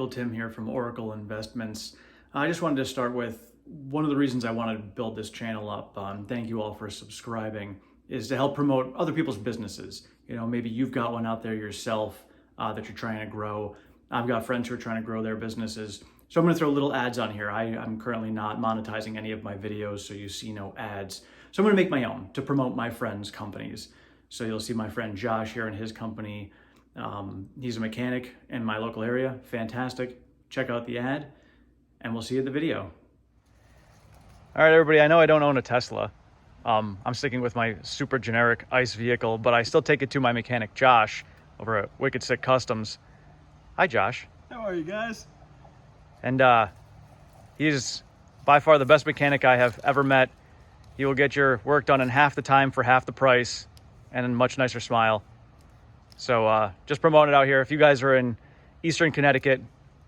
Uncle Tim here from Oracle Investments. I just wanted to start with one of the reasons I wanted to build this channel up. Thank you all for subscribing, is to help promote other people's businesses. You know, maybe you've got one out there yourself that you're trying to grow. I've got friends who are trying to grow their businesses. So I'm going to throw little ads on here. I'm currently not monetizing any of my videos, so you see no ads. So I'm going to make my own to promote my friends' companies. So you'll see my friend Josh here and his company. He's a mechanic in my local area. Fantastic. Check out the ad and we'll see you at the video. All right, everybody, I know I don't own a Tesla. I'm sticking with my super generic ICE vehicle, but I still take it to my mechanic Josh over at Wicked Sick Customs. Hi, Josh. How are you guys? And he's by far the best mechanic I have ever met. He will get your work done in half the time for half the price and a much nicer smile. So just promoting it out here. If you guys are in Eastern Connecticut,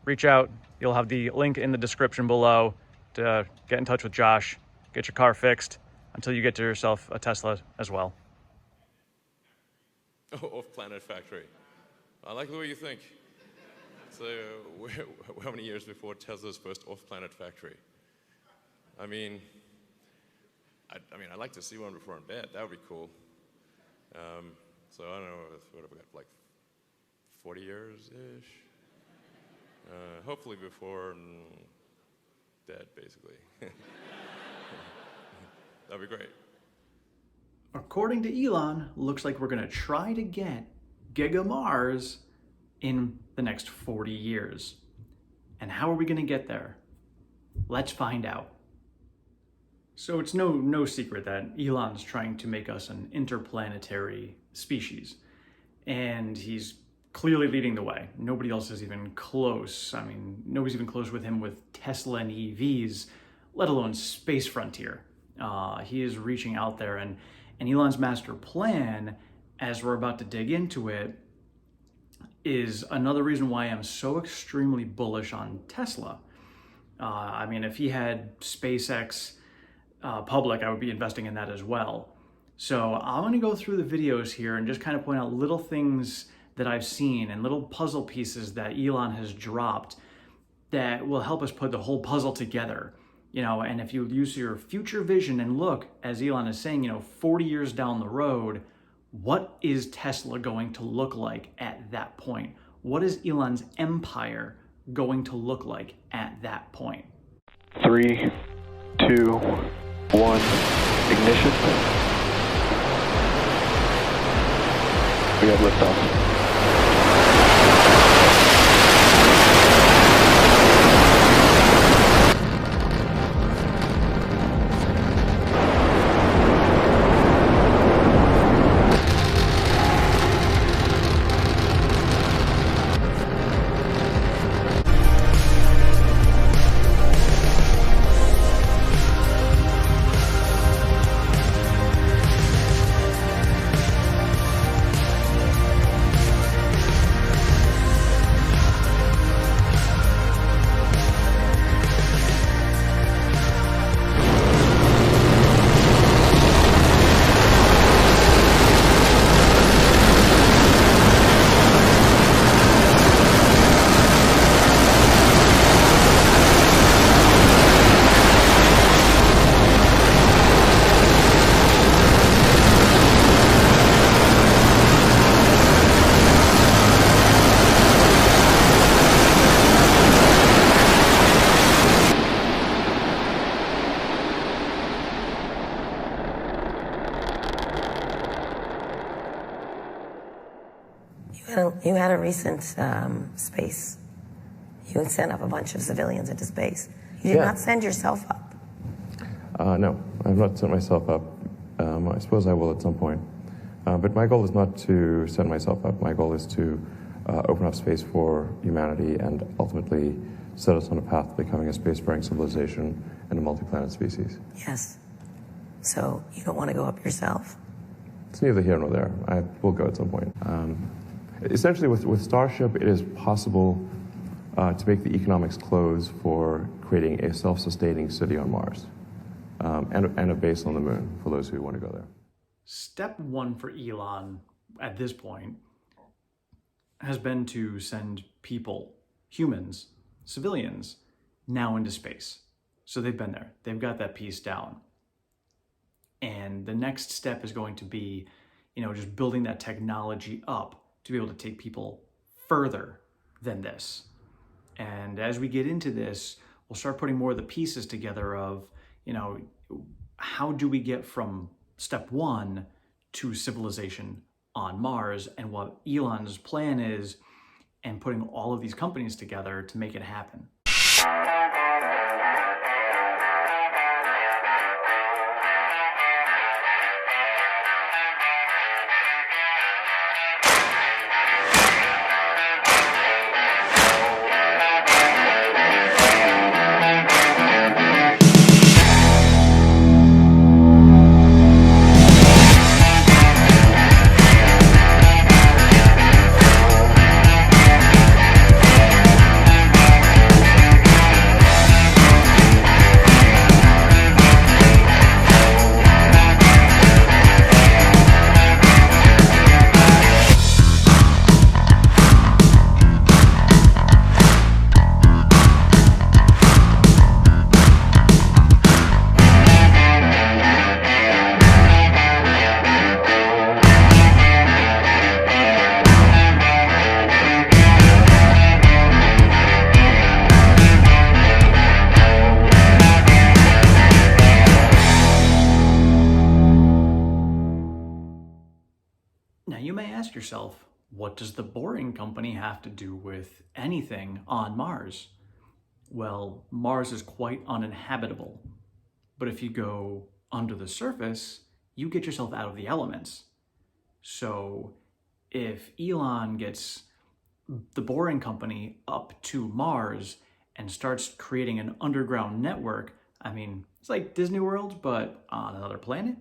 reach out. You'll have the link in the description below to get in touch with Josh, get your car fixed until you get to yourself a Tesla as well. Oh, off-planet factory. I like the way you think. So how many years before Tesla's first off-planet factory? I mean, I'd like to see one before I'm dead. That would be cool. So I don't know, what have we got, like 40 years-ish? Hopefully before I'm dead, basically. That'd be great. According to Elon, looks like we're going to try to get Giga Mars in the next 40 years. And how are we going to get there? Let's find out. So it's no secret that Elon's trying to make us an interplanetary species. And he's clearly leading the way. Nobody else is even close. I mean, nobody's even close with him with Tesla and EVs, let alone space frontier. He is reaching out there, and Elon's master plan, as we're about to dig into it, is another reason why I'm so extremely bullish on Tesla. I mean, if he had SpaceX public, I would be investing in that as well. So I'm going to go through the videos here and just kind of point out little things that I've seen and little puzzle pieces that Elon has dropped that will help us put the whole puzzle together. You know, and if you use your future vision and look, as Elon is saying, 40 years down the road, what is Tesla going to look like at that point? What is Elon's empire going to look like at that point? 3, 2, 1, ignition. We have liftoff. You had a recent space. You sent up a bunch of civilians into space. You did not send yourself up. No, I've not sent myself up. I suppose I will at some point. But my goal is not to send myself up. My goal is to open up space for humanity and ultimately set us on a path to becoming a spacefaring civilization and a multi-planet species. Yes. So you don't want to go up yourself? It's neither here nor there. I will go at some point. Essentially, with Starship, it is possible to make the economics close for creating a self-sustaining city on Mars and a base on the moon for those who want to go there. Step one for Elon at this point has been to send people humans, civilians, now into space. So they've been there. They've got that piece down. And the next step is going to be, just building that technology up to be able to take people further than this. And as we get into this, we'll start putting more of the pieces together of, how do we get from step one to civilization on Mars, and what Elon's plan is, and putting all of these companies together to make it happen. Now you may ask yourself, what does the Boring Company have to do with anything on Mars? Well, Mars is quite uninhabitable. But if you go under the surface, you get yourself out of the elements. So if Elon gets the Boring Company up to Mars and starts creating an underground network, it's like Disney World, but on another planet.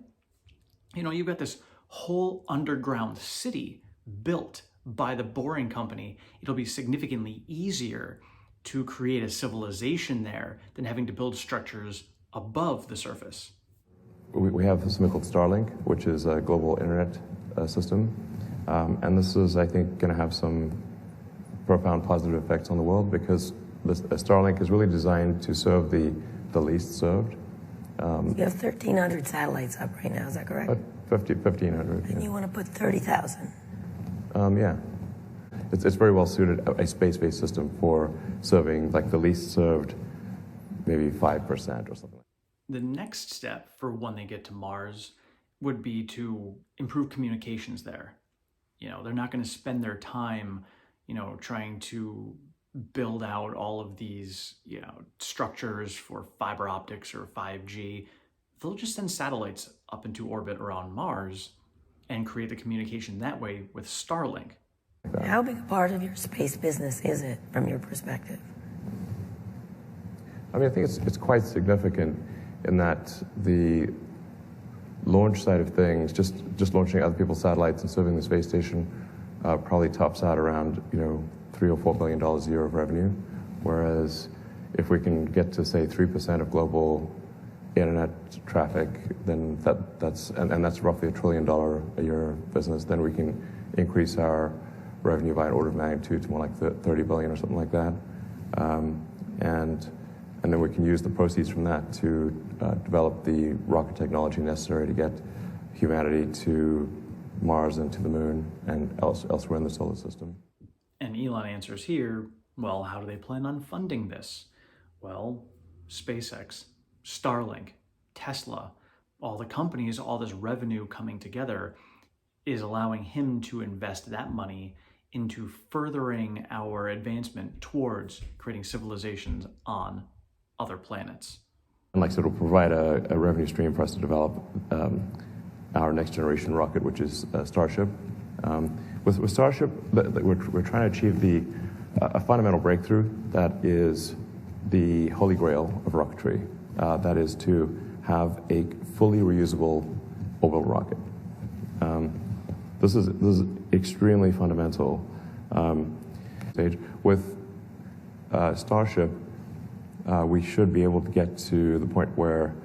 You've got this whole underground city built by the Boring Company. It'll be significantly easier to create a civilization there than having to build structures above the surface. We have something called Starlink, which is a global internet system. And this is, I think, going to have some profound positive effects on the world, because Starlink is really designed to serve the least served. You have 1,300 satellites up right now, is that correct? 1,500. And you want to put 30,000? Yeah. It's very well suited, a space-based system for serving like the least served, maybe 5% or something. The next step for when they get to Mars would be to improve communications there. They're not going to spend their time, trying to build out all of these, structures for fiber optics or 5G. They'll just send satellites up into orbit around Mars and create the communication that way with Starlink. How big a part of your space business is it, from your perspective? I think it's quite significant in that the launch side of things, just launching other people's satellites and serving the space station, probably tops out around $3 or $4 billion a year of revenue. Whereas if we can get to say 3% of global internet traffic, then that's roughly $1 trillion a year business. Then we can increase our revenue by an order of magnitude to more like 30 billion or something like that. And then we can use the proceeds from that to develop the rocket technology necessary to get humanity to Mars and to the moon and elsewhere in the solar system. And Elon answers here, well, how do they plan on funding this? Well, SpaceX, Starlink, Tesla, all the companies, all this revenue coming together is allowing him to invest that money into furthering our advancement towards creating civilizations on other planets. And like I said, it'll provide a revenue stream for us to develop our next generation rocket, which is Starship. With Starship, we're trying to achieve a fundamental breakthrough that is the holy grail of rocketry. That is to have a fully reusable orbital rocket. This is extremely fundamental. With Starship, we should be able to get to the point where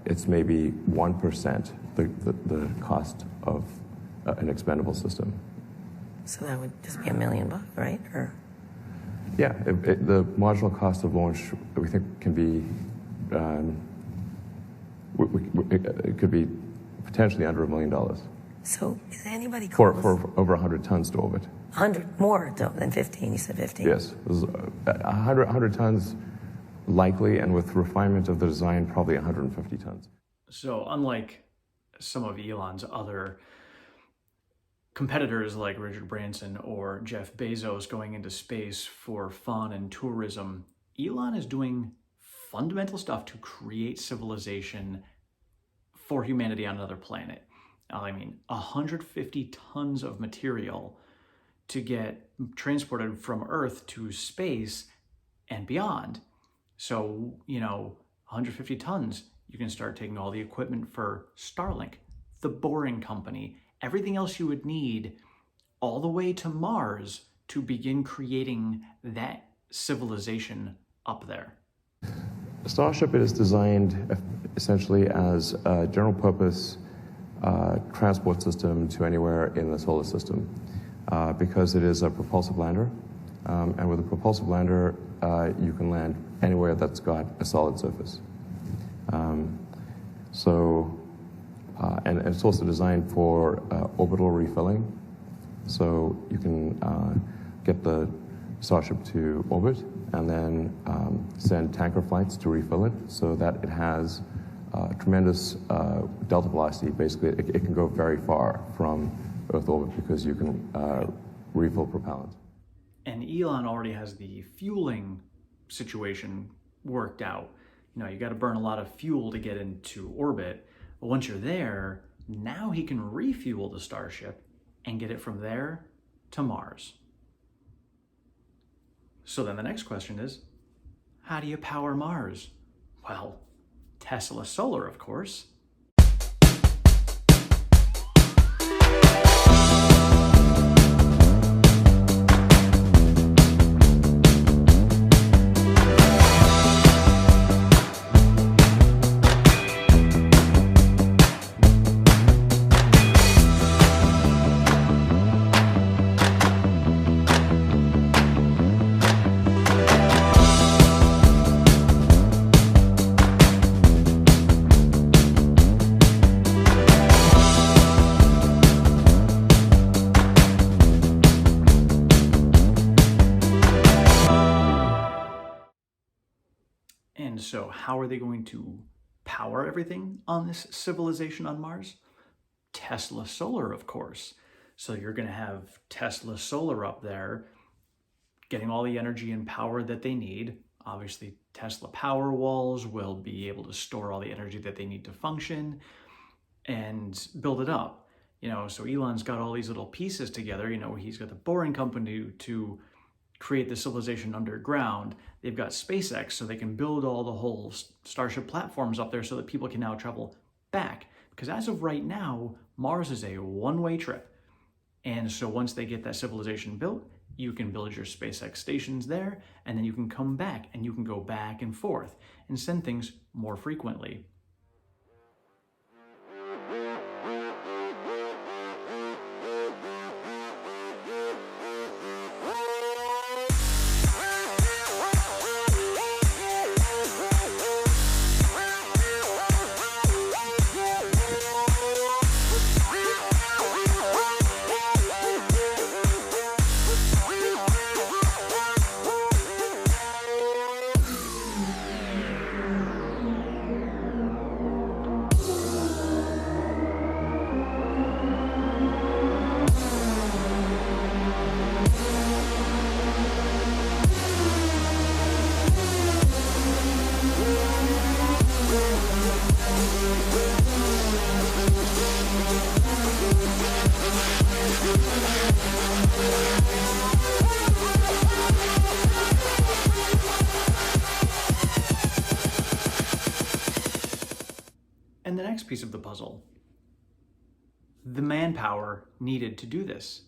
it's maybe 1% the cost of an expendable system. So that would just be $1 million, right? Or Yeah, the marginal cost of launch, we think, can be, it could be potentially under $1 million So is anybody for close? over 100 tons to orbit. 100 more than 15, you said 15. Yes, 100 tons likely, and with refinement of the design, probably 150 tons. So unlike some of Elon's other competitors like Richard Branson or Jeff Bezos going into space for fun and tourism, Elon is doing fundamental stuff to create civilization for humanity on another planet. I mean, 150 tons of material to get transported from Earth to space and beyond. So, 150 tons, you can start taking all the equipment for Starlink, the Boring Company, everything else you would need all the way to Mars to begin creating that civilization up there. Starship is designed essentially as a general purpose transport system to anywhere in the solar system because it is a propulsive lander. And with a propulsive lander, you can land anywhere that's got a solid surface. And it's also designed for orbital refilling. So you can get the Starship to orbit and then send tanker flights to refill it so that it has tremendous delta velocity. Basically, it can go very far from Earth orbit because you can refill propellant. And Elon already has the fueling situation worked out. You got to burn a lot of fuel to get into orbit. But once you're there, now he can refuel the Starship and get it from there to Mars. So then the next question is, how do you power Mars? Well, Tesla Solar, of course. And so how are they going to power everything on this civilization on Mars? Tesla Solar, of course. So you're going to have Tesla Solar up there getting all the energy and power that they need. Obviously, Tesla power walls will be able to store all the energy that they need to function and build it up. So Elon's got all these little pieces together. He's got the Boring Company to create the civilization underground. They've got SpaceX, so they can build all the whole Starship platforms up there so that people can now travel back. Because as of right now, Mars is a one-way trip. And so once they get that civilization built, you can build your SpaceX stations there, and then you can come back, and you can go back and forth and send things more frequently. And the next piece of the puzzle, the manpower needed to do this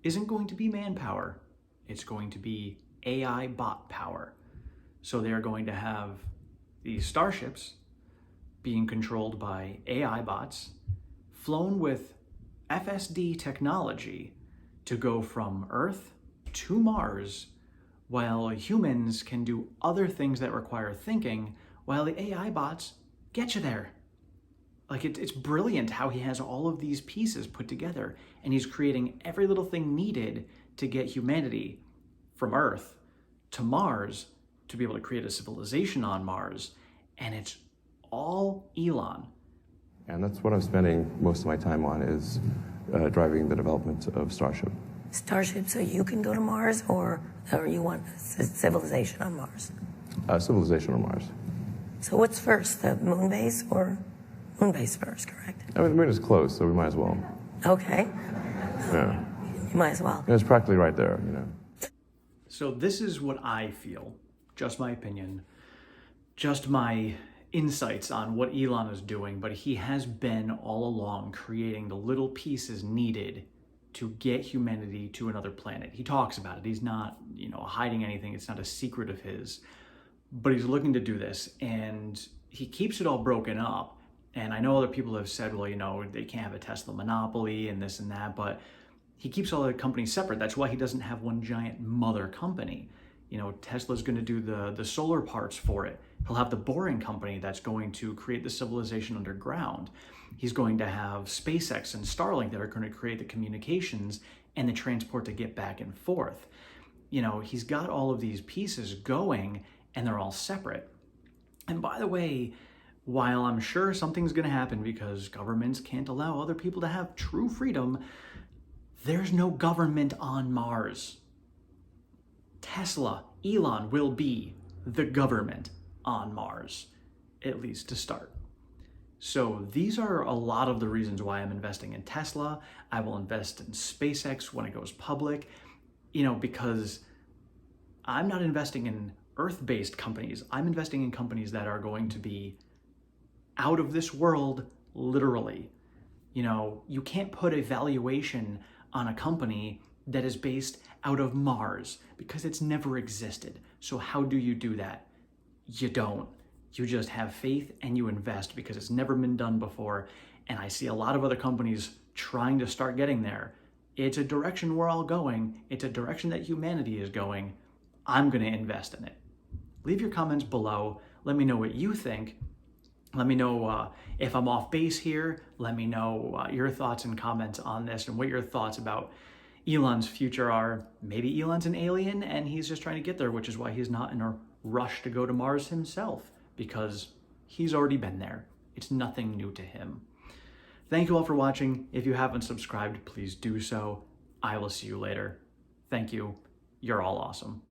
isn't going to be manpower. It's going to be AI bot power. So they're going to have these starships being controlled by AI bots, flown with FSD technology to go from Earth to Mars while humans can do other things that require thinking, while the AI bots get you there. Like, it's brilliant how he has all of these pieces put together, and he's creating every little thing needed to get humanity from Earth to Mars, to be able to create a civilization on Mars. And it's all Elon. And that's what I'm spending most of my time on, is driving the development of Starship. Starship, so you can go to Mars, or you want civilization on Mars? Civilization on Mars. So what's first, the moon base or moon base first, correct? I mean, the moon is close, so we might as well. Okay, Yeah. you might as well. And it's practically right there, you know. So this is what I feel, just my opinion, just my insights on what Elon is doing, but he has been all along creating the little pieces needed to get humanity to another planet. He talks about it. He's not, hiding anything. It's not a secret of his, but he's looking to do this, and he keeps it all broken up. And I know other people have said, well, they can't have a Tesla monopoly and this and that, but he keeps all the companies separate. That's why he doesn't have one giant mother company. Tesla's going to do the solar parts for it. He'll have the Boring Company that's going to create the civilization underground. He's going to have SpaceX and Starlink that are going to create the communications and the transport to get back and forth. He's got all of these pieces going, and they're all separate. And by the way, while I'm sure something's going to happen because governments can't allow other people to have true freedom, there's no government on Mars. Tesla, Elon will be the government on Mars, at least to start. So these are a lot of the reasons why I'm investing in Tesla. I will invest in SpaceX when it goes public, because I'm not investing in Earth-based companies. I'm investing in companies that are going to be out of this world, literally. You can't put a valuation on a company that is based out of Mars because it's never existed. So how do you do that? You don't. You just have faith and you invest because it's never been done before. And I see a lot of other companies trying to start getting there. It's a direction we're all going. It's a direction that humanity is going. I'm going to invest in it. Leave your comments below. Let me know what you think. Let me know if I'm off base here. Let me know your thoughts and comments on this and what your thoughts about Elon's future are. Maybe Elon's an alien and he's just trying to get there, which is why he's not in a rush to go to Mars himself, because he's already been there. It's nothing new to him. Thank you all for watching. If you haven't subscribed, please do so. I will see you later. Thank you. You're all awesome.